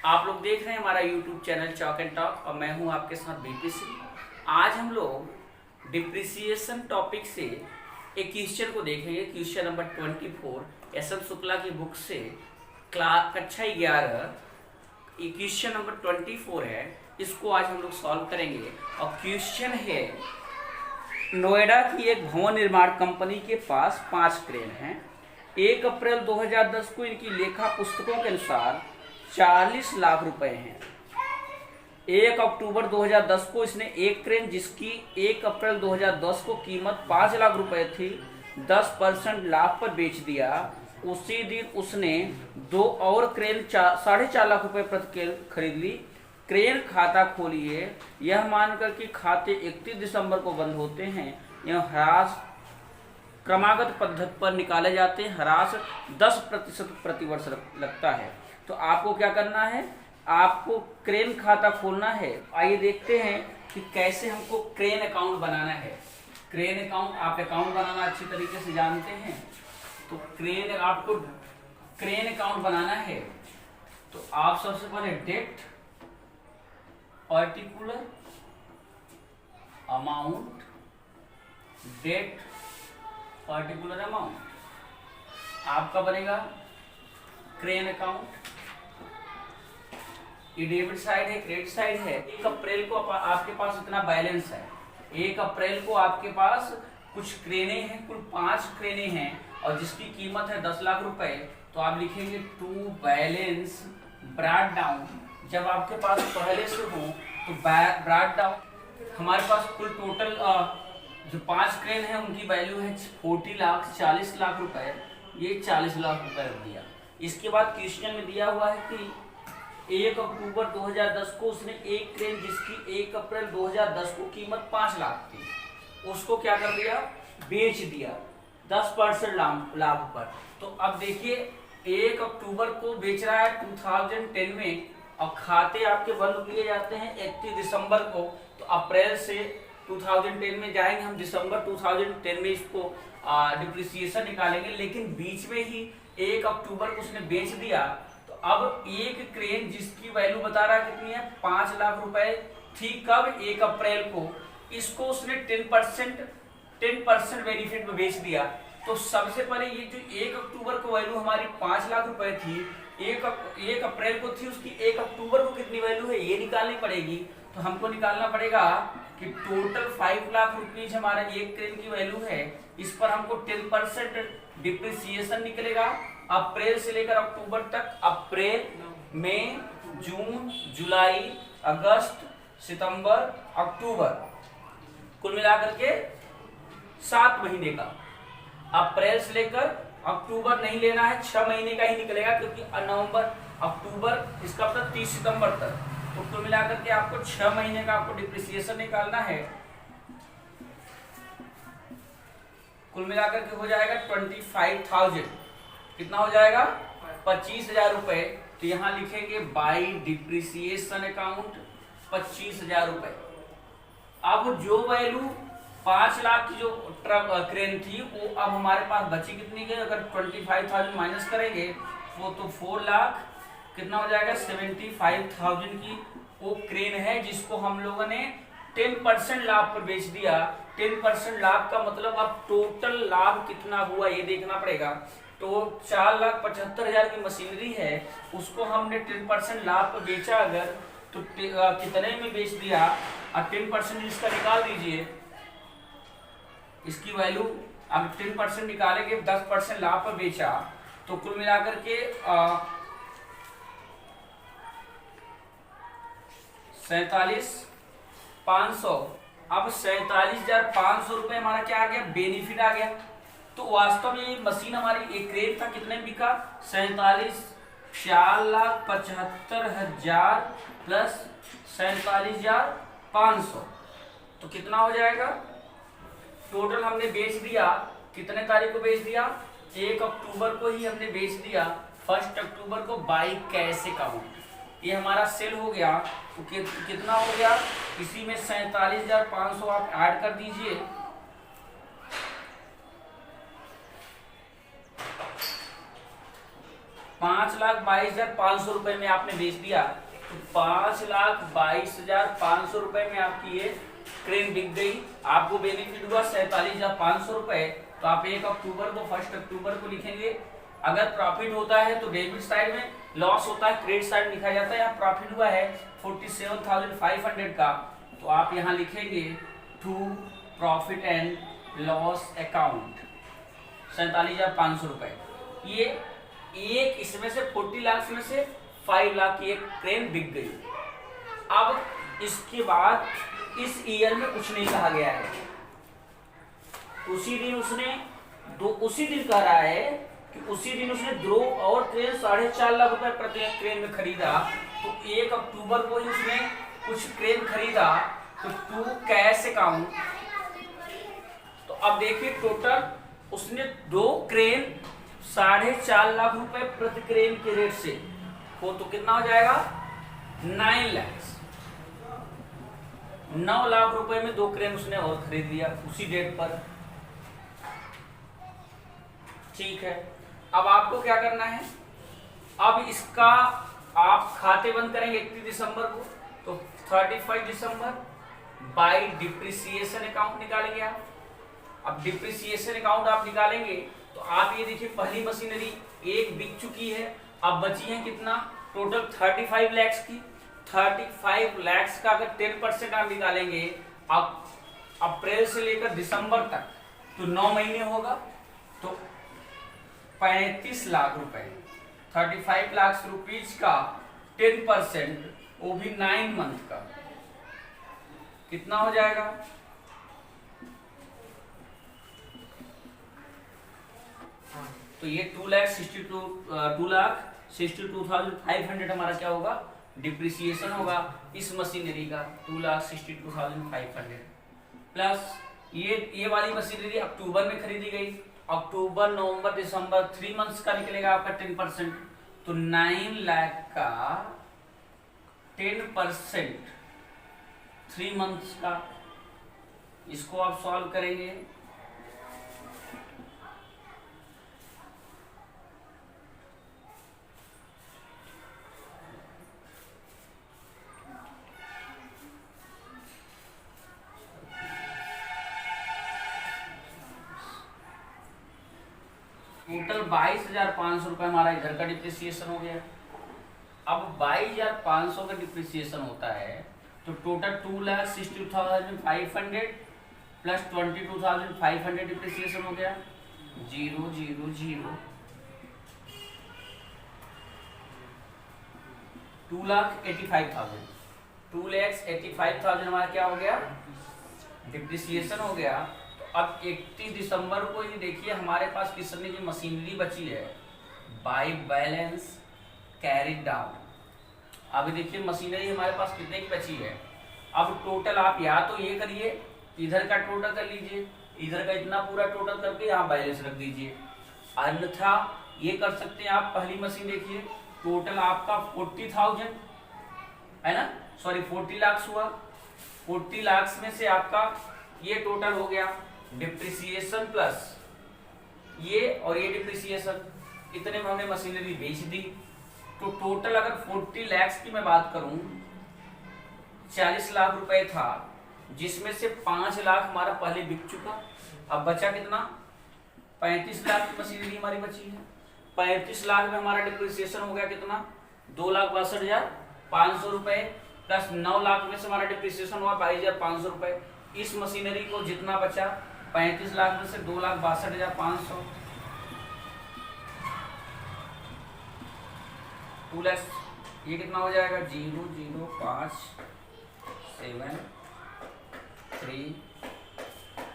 आप लोग देख रहे हैं हमारा YouTube channel chalk and talk और मैं हूं आपके साथ बीपी सिंह। आज हम लोग डिप्रिसिएशन टॉपिक से एक क्वेश्चन को देखेंगे। Question number 24 S M Shukla की बुक से कक्षा 11 क्वेश्चन नंबर 24 है। इसको आज हम लोग सॉल्व करेंगे और क्वेश्चन है, नोएडा की एक भवन निर्माण कंपनी के पास 5 क्रेन हैं। 1 अप्रैल 2010 को इनकी लेखा पुस्तकों के अनुसार 40 लाख रुपए हैं। 1 अक्टूबर 2010 को इसने एक क्रेन जिसकी 1 अप्रैल 2010 को कीमत 5 लाख रुपए थी 10% लाभ पर बेच दिया। उसी दिन उसने 2 और क्रेन 4.5 लाख रुपए प्रति क्रेन खरीद ली। क्रेन खाता खोलिए, यह मानकर कि खाते 31 दिसंबर को बंद होते हैं। यह ह्रास क्रमागत पद्धति पर निकाले जाते हैं। ह्रास 10% प्रतिवर्ष लगता है। तो आपको क्या करना है, आपको क्रेन खाता खोलना है। आइए देखते हैं कि कैसे हमको क्रेन अकाउंट बनाना है। क्रेन अकाउंट, आप अकाउंट बनाना अच्छी तरीके से जानते हैं। तो आपको क्रेन अकाउंट बनाना है। तो आप सबसे पहले date particular amount, date particular amount आपका बनेगा क्रेन अकाउंट। ये डेबिट साइड है, क्रेडिट साइड है। 1 अप्रैल को आपके पास इतना बैलेंस है। 1 अप्रैल को आपके पास कुछ क्रेने हैं, कुल 5 क्रेने हैं और जिसकी कीमत है 10 लाख रुपए। तो आप लिखेंगे टू बैलेंस ब्रॉट डाउन। जब आपके पास पहले से हो तो ब्रॉट डाउन। हमारे पास कुल टोटल जो 5 क्रेन है उनकी वैल्यू है 40 लाख रुपए। ये 40 लाख रुपए रख दिया। इसके बाद क्वेश्चन में दिया हुआ है कि 1 अक्टूबर 2010 को उसने एक क्रेन जिसकी 1 अप्रैल 2010 को कीमत 5 लाख थी, उसको क्या कर दिया, बेच दिया 10% लाभ पर। तो अब देखिए 1 अक्टूबर को बेच रहा है 2010 में और खाते आपके बंद किए जाते हैं 31 दिसंबर को। तो अप्रैल से 2010 में जाएंगे हम, दिसंबर 2010 में इसको डिप्रिसिएशन निकालेंगे। लेकिन बीच में ही 1 अक्टूबर को उसने बेच दिया। तो अब एक क्रेन जिसकी वैल्यू बता रहा है कितनी है, 5 लाख रुपए थी कब, 1 अप्रैल को। इसको उसने 10% बेनिफिट में बेच दिया। तो सबसे पहले ये जो 1 अक्टूबर को वैल्यू हमारी 5 लाख रुपए थी, 1 अप्रैल को थी, उसकी 1 अक्टूबर को कितनी वैल्यू है ये निकालनी पड़ेगी। तो हमको निकालना पड़ेगा कि टोटल 5 लाख रुपीज हमारा एक क्रेन की वैल्यू है। इस पर हमको 10% डिप्रिसिएशन निकलेगा अप्रैल से लेकर अक्टूबर तक। अप्रैल, मई, जून, जुलाई, अगस्त, सितंबर, अक्टूबर, कुल मिलाकर के 7 महीने का। अप्रैल से लेकर अक्टूबर नहीं लेना है, 6 महीने का ही निकलेगा क्योंकि नवंबर, अक्टूबर, इसका मतलब 30 सितंबर तक। तो कुल मिलाकर के आपको 6 महीने का आपको डिप्रिसिएशन निकालना है। कुल मिलाकर के हो जाएगा 25,000। कितना हो जाएगा, 25,000 रुपए। तो यहाँ लिखेंगे बाई डिप्रिसिएशन अकाउंट 25,000 रुपए। अब जो वैल्यू 5 लाख की जो क्रेन थी वो अब हमारे पास बची कितनी की, अगर 25,000 माइनस करेंगे वो तो 4 लाख कितना हो जाएगा, 75,000 की वो क्रेन है जिसको हम लोगों ने 10% लाभ पर बेच दिया। 10% लाभ का मतलब अब टोटल लाभ कितना हुआ ये देखना पड़ेगा। तो 4,75,000 की मशीनरी है, उसको हमने 10% लाभ पर बेचा अगर, तो कितने में बेच दिया और 10% इसका निकाल दीजिए। इसकी वैल्यू अब 10% निकालेंगे, 10% लाभ पर बेचा तो कुल मिलाकर के 47,500। अब 47,500 रुपए हमारा क्या आ गया, बेनिफिट आ गया। तो वास्तव में ये मशीन हमारी एक क्रेन था, कितने में बिका, 4,75,000 प्लस 47,500। तो कितना हो जाएगा, टोटल हमने बेच दिया, कितने तारीख को बेच दिया, 1 अक्टूबर को ही हमने बेच दिया। 1 अक्टूबर को बाई कैश अकाउंट ये हमारा सेल हो गया। तो कितना हो गया, इसी में 47,500 आप ऐड कर दीजिए। 5,22,500 रुपए में आपने बेच दिया, तो 5,22,500 रुपए में आपकी ये क्रेन बिक गई। आपको बेनिफिट हुआ 47,500 रुपए। तो आप 1 अक्टूबर को 1 अक्टूबर को लिखेंगे। अगर प्रॉफिट होता है तो डेबिट साइड में, लॉस होता है क्रेडिट साइड लिखा जाता है। यहाँ प्रॉफिट हुआ है 47,500 का, तो आप यहाँ लिखेंगे to profit and loss account 47,500 रुपए। ये एक इसमें से 40 लाख में से 5 लाख की एक क्रेन बिक गई। अब इसके बाद इस ईयर में कुछ नहीं कहा गया है, उसी दिन कह रहा है कि उसी दिन उसने 2 और क्रेन 4.5 लाख रुपए प्रति क्रेन में खरीदा। तो 1 अक्टूबर को ही उसने कुछ क्रेन खरीदा, तो टू कैश अकाउंट। तो अब देखिए टोटल उसने 2 क्रेन 4.5 लाख रुपए प्रति क्रेन के रेट से हो, तो कितना हो जाएगा 9 लाख। 9 लाख रुपए में 2 क्रेन उसने और खरीद लिया उसी डेट पर। ठीक है, अब आपको क्या करना है, अब इसका आप खाते बंद करेंगे 31 दिसंबर को, तो 31 दिसंबर बाय डिप्रिसिएशन अकाउंट निकालेंगे आप। अब डिप्रिसिएशन अकाउंट आप निकालेंगे तो आप ये देखिए पहली मशीनरी एक बिक चुकी है, अब बची है कितना, टोटल 35 लैक्स की। 35 लैक्स का अगर 10% आप निकालेंगे अब अप्रैल से लेकर दिसंबर तक, तो 9 महीने होगा, तो 35 लाख रुपए, 35 लाख रुपीज का 10%, वो भी 9 मंथ का, कितना हो जाएगा, तो ये 2,62,500 हमारा क्या होगा, डिप्रिसिएशन होगा इस मशीनरी का 2,62,500 प्लस ये वाली मशीनरी अक्टूबर में खरीदी गई, अक्टूबर नवंबर दिसंबर 3 मंथ्स का निकलेगा आपका 10%, तो 9 लाख का 10% 3 मंथ्स का, इसको आप सॉल्व करेंगे टोटल 22,500 रुपए हमारा इधर का डिप्रिसिएशन हो गया। अब 22,500 का डिप्रिसिएशन होता है तो टोटल 2,62,500 प्लस 22,500 डिप्रिसिएशन हो गया 0 0 0 2,85,000 2,85,000 हमारा क्या हो गया, डिप्रिसिएशन हो गया। अब 31 दिसंबर को ही देखिए हमारे पास कितनी की मशीनरी बची है, बाय बैलेंस कैरिड डाउन। अभी देखिए मशीनरी हमारे पास कितने की बची है। अब टोटल आप या तो ये करिए, इधर का टोटल कर लीजिए, इधर का इतना पूरा टोटल करके यहाँ बैलेंस रख दीजिए, अन्यथा ये कर सकते हैं आप। पहली मशीन देखिए टोटल आपका 40,000 है ना, सॉरी 40 लाख हुआ, 40 लाख में से आपका ये टोटल हो गया डिप्रिसिएशन प्लस ये और ये डिप्रिसिएशन, इतने में हमने मशीनरी बेच दी। तो टोटल अगर 40 लाख की मैं बात करूं 40 लाख रुपए था, जिसमें से 5 लाख हमारा पहले बिक चुका, अब बचा कितना 35 लाख की मशीनरी हमारी बची है। 35 लाख में हमारा डिप्रिसिएशन हो गया कितना 2,62,500 रुपए प्लस 9 लाख में से हमारा डिप्रिसिएशन हुआ 22,500 रुपए। इस मशीनरी को जितना बचा 35 लाख में से 2,62,500 2 लाख, ये कितना हो जाएगा 0 0 5 7 3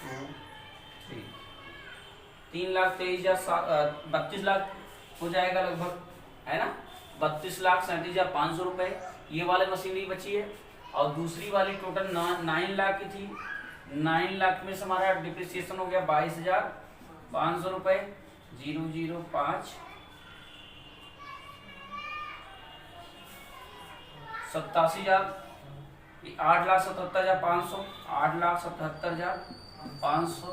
2 3 3,23,32 लाख हो जाएगा लगभग, है ना। 32,37,500 रुपए ये वाले मशीनरी बची है। और दूसरी वाली टोटल 9 लाख की थी, 9 लाख में से हमारा डिप्रिसिएशन हो गया 22,500 रुपए 0 0 5 87,000 8,77,500 8,77,500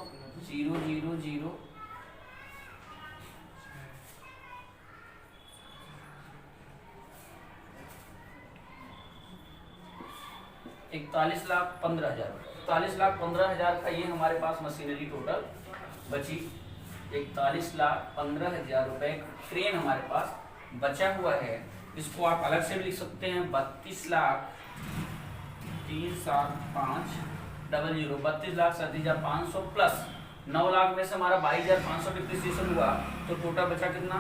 0 0 0 41,15,000। 41,15,000 का ये हमारे पास मशीनरी टोटल बची। 41,15,000 रुपए क्रेन हमारे पास बचा हुआ है। इसको आप अलग से भी लिख सकते हैं 32,03,7,500 32,37,500 प्लस 9 लाख में से हमारा 22,500 डिप्रिसिएशन हुआ तो टोटल बचा कितना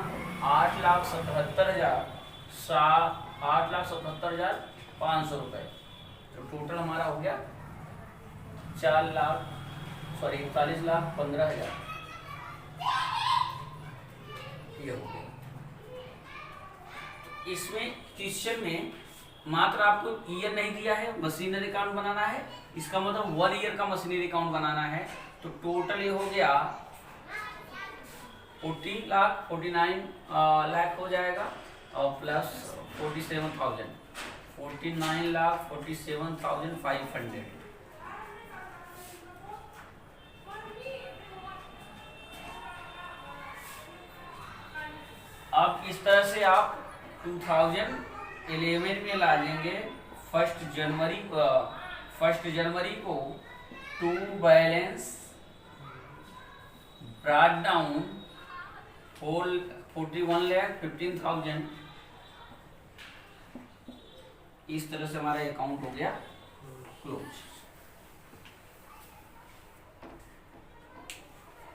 8,77,500 रुपए। तो टोटल हमारा हो गया 41,15,000 ये हो गया। इसमें क्वेश्चन में मात्र आपको ईयर नहीं दिया है, मशीनरी अकाउंट बनाना है। इसका मतलब 1 ईयर का मशीनरी अकाउंट बनाना है। तो टोटल ये हो गया 49 लाख हो जाएगा और प्लस 49,47,500। अब इस तरह से आप 2011 में ला लेंगे 1 जनवरी को टू बैलेंस ब्रॉट डाउन 41,15,000। इस तरह से हमारा अकाउंट हो गया क्लोज।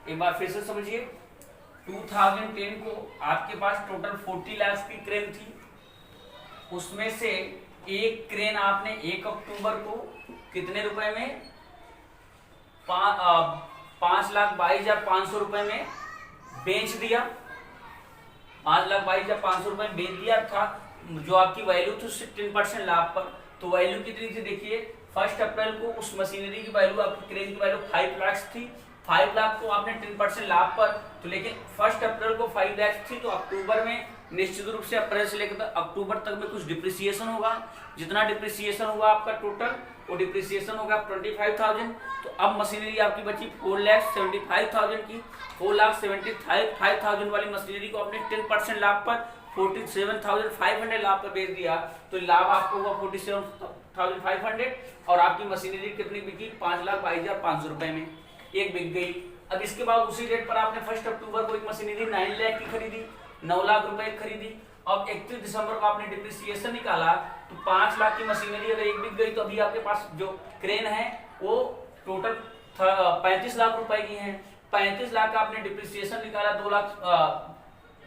एक बार फिर से समझिए 2010 को आपके पास टोटल 40 लाख की क्रेन थी। उसमें से एक क्रेन आपने 1 अक्टूबर को कितने रुपए में 5,22,500 रुपए में बेच दिया। 5,22,500 रुपए में बेच दिया था। जो आपकी वैल्यू थी उससे 10% लाभ पर। तो वैल्यू कितनी थी देखिए 1 अप्रैल को उस मशीनरी की वैल्यू आपकी क्रेन की वैल्यू 5 लाख थी। 5 लाख को आपने 10% लाभ पर तो लेकिन 1 अप्रैल को 5 लाख थी तो अक्टूबर में निश्चित रूप से अप्रैल से लेकर अक्टूबर तक में कुछ डिप्रिसिएशन होगा। जितना डिप्रिसिएशन हुआ आपका टोटल वो डिप्रिसिएशन होगा 25,000। तो अब मशीनरी आपकी बची 4,75,000 की। 4,75,000 वाली मशीनरी को आपने 10% लाभ पर 47,500 लाभ पर बेच दिया तो लाभ आपको हुआ 47,500 और आपकी मशीनरी कितनी बिकी 5,22,500 रुपए में एक बिक गई। अब इसके बाद उसी रेट पर आपने 1 अक्टूबर को एक मशीनरी 9 लाख की खरीदी, 9 लाख रुपए खरीदी। अब 31 दिसंबर को आपने डिप्रिसिएशन निकाला तो 5 लाख की मशीनरी अगर एक बिक गई तो अभी आपके पास जो क्रेन है वो टोटल 35 लाख रुपए की है। 35 लाख का आपने डिप्रिसिएशन निकाला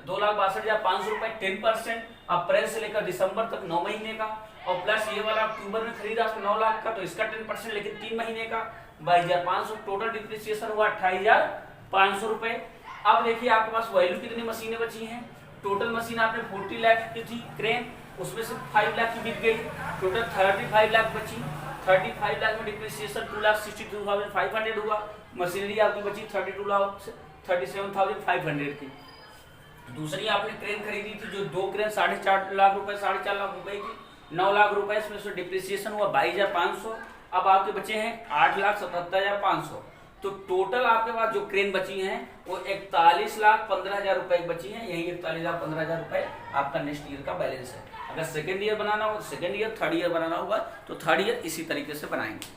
2,62,500 रुपए 10% अप्रैल से लेकर दिसंबर तक 9 महीने का और प्लस ये वाला अक्टूबर में खरीदा 9 लाख का तो इसका 10% लेकिन 3 महीने का 22,500। टोटल डिप्रिसिएशन हुआ 28,500 रुपए। अब देखिए आपके पास वैल्यू कितनी मशीनें बची हैं। टोटल मशीन आपने 40 लाख की थी क्रेन, उसमें से 5 लाख की बिक गई, टोटल 35 लाख बची। 35 लाख में डिप्रिसिएशन 2,62,500 हुआ। मशीनरी आपकी बची 37,500 की। दूसरी आपने क्रेन खरीदी थी जो 2 क्रेन 4.5 लाख रुपए 4.5 लाख रुपए की 9 लाख रुपए इसमें से डिप्रिसिएशन हुआ 22,500। अब आपके बचे हैं 8,77,500। तो टोटल आपके पास जो क्रेन बची हैं वो 41,15,000 रुपए बची हैं। यही 41,15,000 रुपए आपका नेक्स्ट ईयर का बैलेंस है। अगर सेकेंड ईयर बनाना हो सेकेंड ईयर, थर्ड ईयर बनाना होगा तो थर्ड ईयर इसी तरीके से बनाएंगे।